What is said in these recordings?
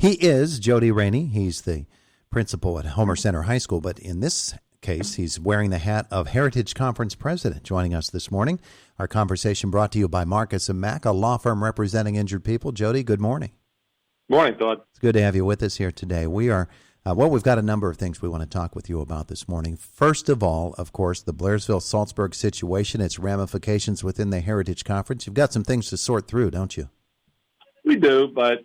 He is Jody Rainey. He's the principal at Homer Center High School, but in this case, he's wearing the hat of Heritage Conference president, joining us this morning. Our conversation brought to you by Marcus & Mack, a law firm representing injured people. Jody, good morning. Morning, Todd. It's good to have you with us here today. We are, we've got a number of things we want to talk with you about this morning. First of all, of course, the Blairsville-Saltsburg situation, its ramifications within the Conference. You've got some things to sort through, don't you? We do, but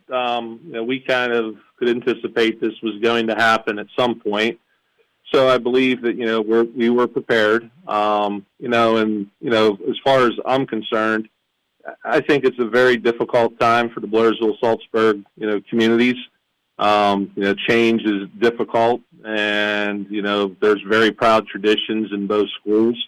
we kind of could anticipate this was going to happen at some point. So I believe that we were prepared. As far as I'm concerned, I think it's a very difficult time for the Blairsville-Saltsburg communities. Change is difficult, and there's very proud traditions in both schools.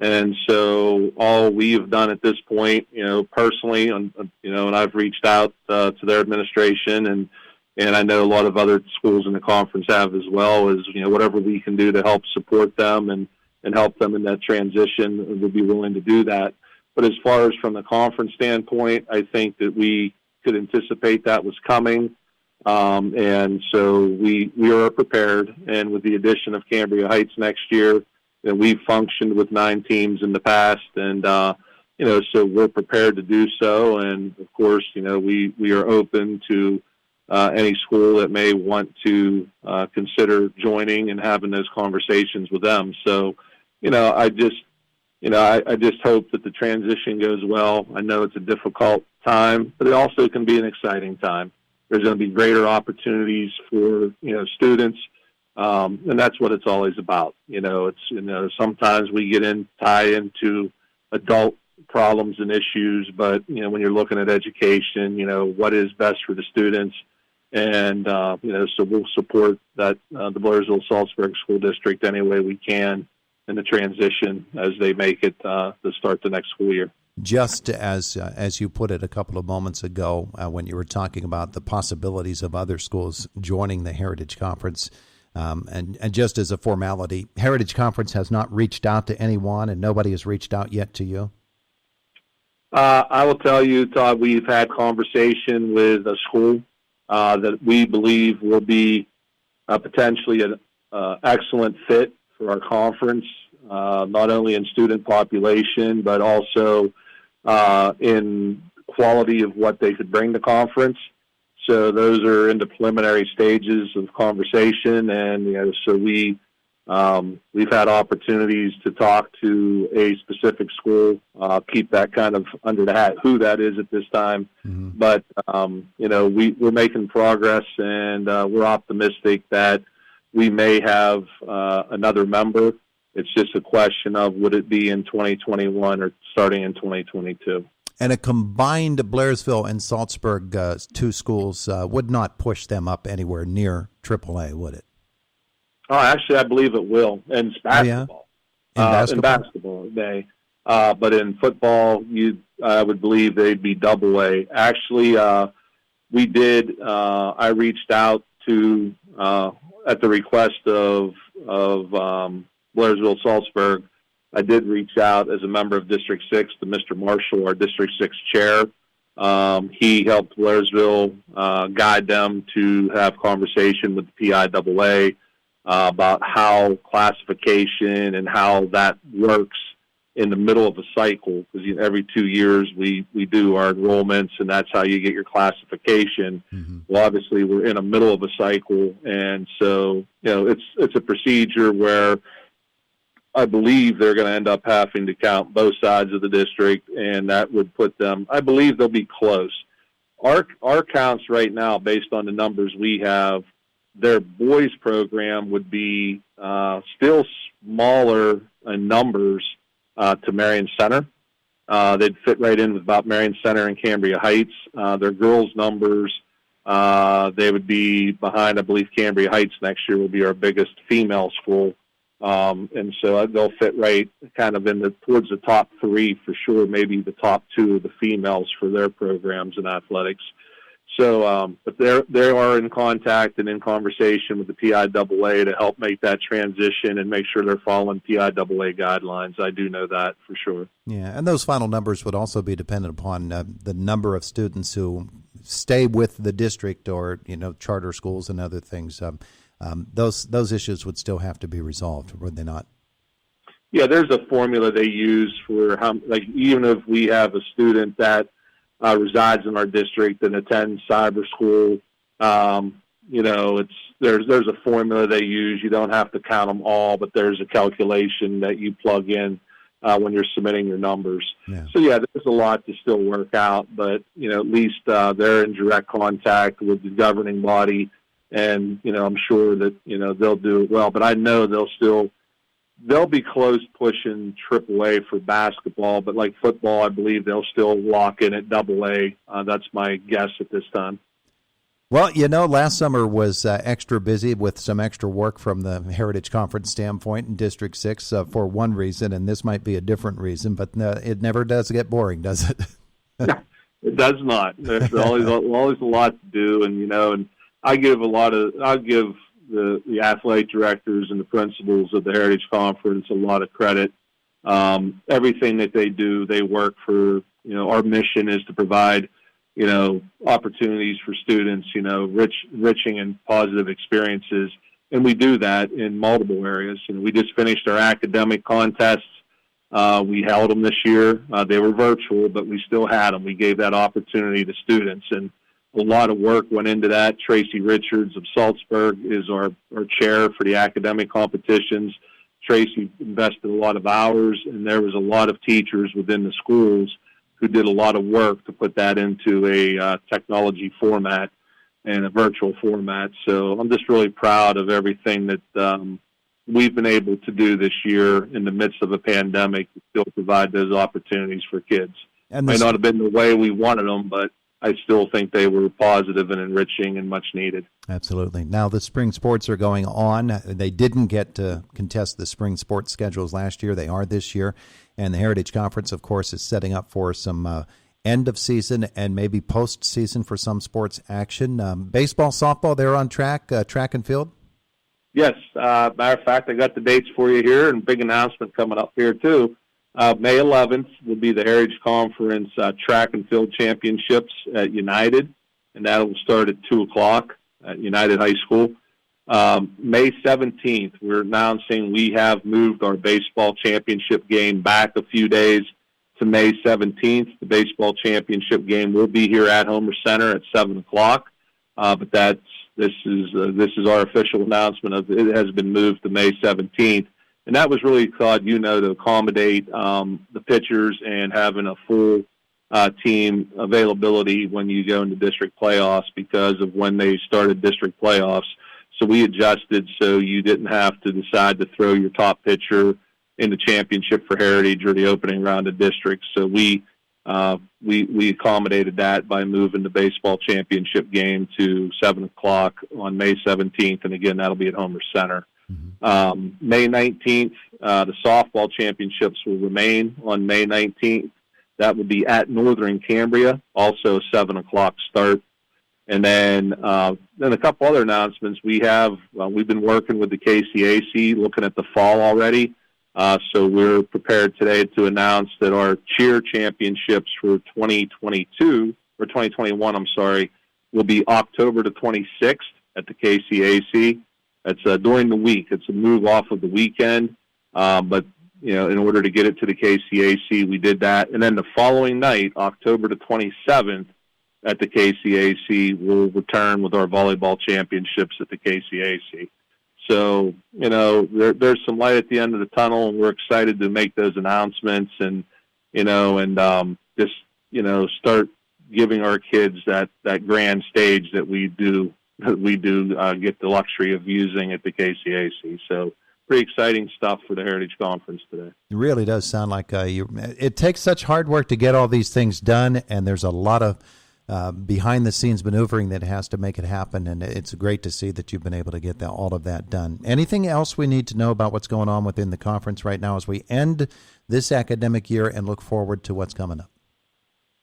And so all we have done at this point, personally, and I've reached out to their administration, and I know a lot of other schools in the conference have as well, is whatever we can do to help support them and help them in that transition, we'll be willing to do that. But as far as from the conference standpoint, I think that we could anticipate that was coming, and so we are prepared. And with the addition of Cambria Heights next year, we've functioned with 9 teams in the past, and so we're prepared to do so. And of course, we are open to any school that may want to consider joining and having those conversations with them. So, I just hope that the transition goes well. I know it's a difficult time, but it also can be an exciting time. There's going to be greater opportunities for students. And that's what it's always about. Sometimes we tie into adult problems and issues, but, when you're looking at education, what is best for the students. And, so we'll support that, the Blairsville-Saltsburg School District any way we can in the transition as they make it to start the next school year. Just as you put it a couple of moments ago, when you were talking about the possibilities of other schools joining the Heritage Conference, and just as a formality, Heritage Conference has not reached out to anyone, and nobody has reached out yet to you? I will tell you, Todd, we've had conversation with a school that we believe will be potentially an excellent fit for our conference, not only in student population, but also in quality of what they could bring to conference. So those are in the preliminary stages of conversation, and so we've had opportunities to talk to a specific school. Keep that kind of under the hat, who that is at this time. Mm-hmm. But we're making progress, and we're optimistic that we may have another member. It's just a question of would it be in 2021 or starting in 2022. And a combined Blairsville and Saltsburg 2 schools would not push them up anywhere near AAA, would it? Oh, actually, I believe it will. In basketball. Oh, yeah? In basketball, it may. But in football, I would believe they'd be AA. Actually, we did. I reached out to, at the request of Blairsville-Saltsburg, I did reach out as a member of District 6 to Mr. Marshall, our District 6 chair. He helped Blairsville guide them to have conversation with the PIAA about how classification and how that works in the middle of a cycle. Because every 2 years we do our enrollments, and that's how you get your classification. Mm-hmm. Well, obviously we're in the middle of a cycle, and so it's a procedure where I believe they're going to end up having to count both sides of the district, and that would put them, I believe they'll be close. Our counts right now, based on the numbers we have, their boys program would be still smaller in numbers to Marion Center. They'd fit right in with about Marion Center and Cambria Heights. Their girls' numbers, they would be behind, I believe Cambria Heights next year will be our biggest female school. And so they'll fit right kind of towards the top 3 for sure, maybe the top 2 of the females for their programs in athletics. So, but they are in contact and in conversation with the PIAA to help make that transition and make sure they're following PIAA guidelines. I do know that for sure. Yeah, and those final numbers would also be dependent upon the number of students who stay with the district or, charter schools and other things, those issues would still have to be resolved, would they not? Yeah, there's a formula they use for how, like, even if we have a student that resides in our district and attends cyber school, there's a formula they use. You don't have to count them all, but there's a calculation that you plug in when you're submitting your numbers. Yeah. So yeah, there's a lot to still work out, but at least they're in direct contact with the governing body, and I'm sure that they'll do it well. But I know they'll be close pushing AAA for basketball, but like football, I believe they'll still lock in at AA. That's my guess at this time. Well, last summer was extra busy with some extra work from the Heritage Conference standpoint in District 6 for one reason, and this might be a different reason, but it never does get boring, does it? No, it does not. There's always a lot to do, and I'll give the athletic directors and the principals of the Heritage Conference a lot of credit. Everything that they do, they work for, our mission is to provide opportunities for students, enriching and positive experiences. And we do that in multiple areas. We just finished our academic contests. We held them this year. They were virtual, but we still had them. We gave that opportunity to students, and a lot of work went into that. Tracy Richards of Saltsburg is our chair for the academic competitions. Tracy invested a lot of hours, and there was a lot of teachers within the schools who did a lot of work to put that into a technology format and a virtual format. So I'm just really proud of everything that we've been able to do this year in the midst of a pandemic to still provide those opportunities for kids. And may not have been the way we wanted them, but I still think they were positive and enriching and much needed. Absolutely. Now the spring sports are going on. They didn't get to contest the spring sports schedules last year. They are this year. And the Heritage Conference, of course, is setting up for some end of season and maybe postseason for some sports action. Baseball, softball, they're on track, track and field? Yes. Matter of fact, I got the dates for you here, and big announcement coming up here, too. May 11th will be the Heritage Conference Track and Field Championships at United, and that will start at 2 o'clock at United High School. May 17th, we're announcing we have moved our baseball championship game back a few days to May 17th. The baseball championship game will be here at Homer Center at 7 o'clock, but this is our official announcement of it has been moved to May 17th. And that was really thought, to accommodate the pitchers and having a full team availability when you go into district playoffs because of when they started district playoffs. So we adjusted so you didn't have to decide to throw your top pitcher in the championship for Heritage or the opening round of districts. So we accommodated that by moving the baseball championship game to 7 o'clock on May 17th. And again, that'll be at Homer Center. Mm-hmm. May 19th, the softball championships will remain on May 19th. That will be at Northern Cambria, also 7 o'clock start. And then a couple other announcements. We've been working with the KCAC, looking at the fall already. So we're prepared today to announce that our cheer championships for 2021, will be October the 26th at the KCAC. That's during the week. It's a move off of the weekend, but in order to get it to the KCAC, we did that. And then the following night, October the 27th, at the KCAC, we'll return with our volleyball championships at the KCAC. So, there's some light at the end of the tunnel, and we're excited to make those announcements and start giving our kids that grand stage that we do get the luxury of using at the KCAC. So pretty exciting stuff for the Heritage Conference today. It really does sound like it takes such hard work to get all these things done, and there's a lot of behind-the-scenes maneuvering that has to make it happen, and it's great to see that you've been able to get all of that done. Anything else we need to know about what's going on within the conference right now as we end this academic year and look forward to what's coming up?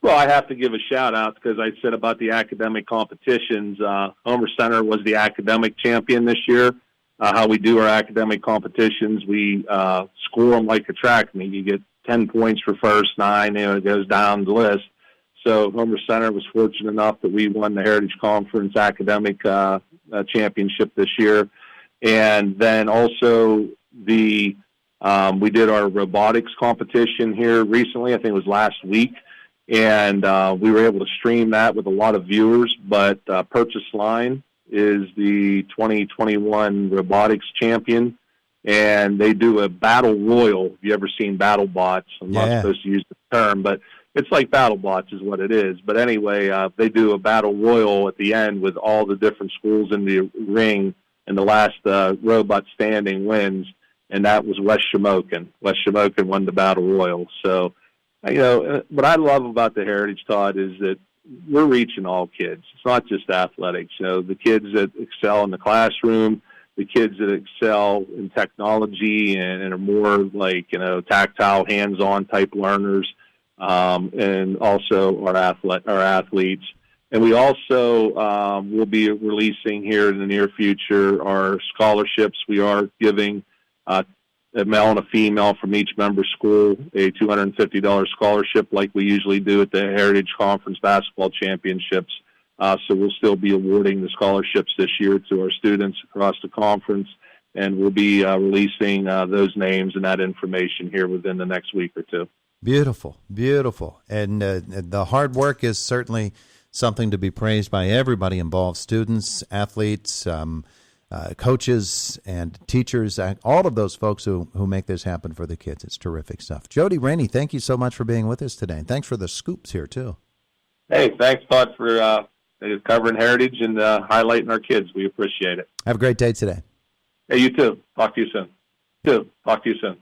Well, I have to give a shout-out because I said about the academic competitions. Homer Center was the academic champion this year. How we do our academic competitions, we score them like a track meet. You get 10 points for first, 9, it goes down the list. So Homer Center was fortunate enough that we won the Heritage Conference academic championship this year. And then also we did our robotics competition here recently. I think it was last week. And we were able to stream that with a lot of viewers. But Purchase Line is the 2021 robotics champion. And they do a battle royal. Have you ever seen battle bots? I'm not supposed to use the term, but it's like battle bots is what it is. But anyway, they do a battle royal at the end with all the different schools in the ring, and the last robot standing wins, and that was West Shamokin. West Shamokin won the battle royal. So, what I love about the Heritage, Todd, is that we're reaching all kids. It's not just athletics. The kids that excel in the classroom, the kids that excel in technology and are more like, tactile, hands-on type learners, and also our athletes. And we also will be releasing here in the near future our scholarships. We are giving a male and a female from each member school a $250 scholarship like we usually do at the Heritage Conference Basketball Championships. So we'll still be awarding the scholarships this year to our students across the conference, and we'll be releasing those names and that information here within the next week or two. Beautiful, beautiful. And the hard work is certainly something to be praised by everybody involved, students, athletes, coaches, and teachers, all of those folks who make this happen for the kids. It's terrific stuff. Jody Rainey, thank you so much for being with us today, and thanks for the scoops here, too. Hey, thanks, Todd, for covering Heritage and highlighting our kids. We appreciate it. Have a great day today. Hey, you too. Talk to you soon.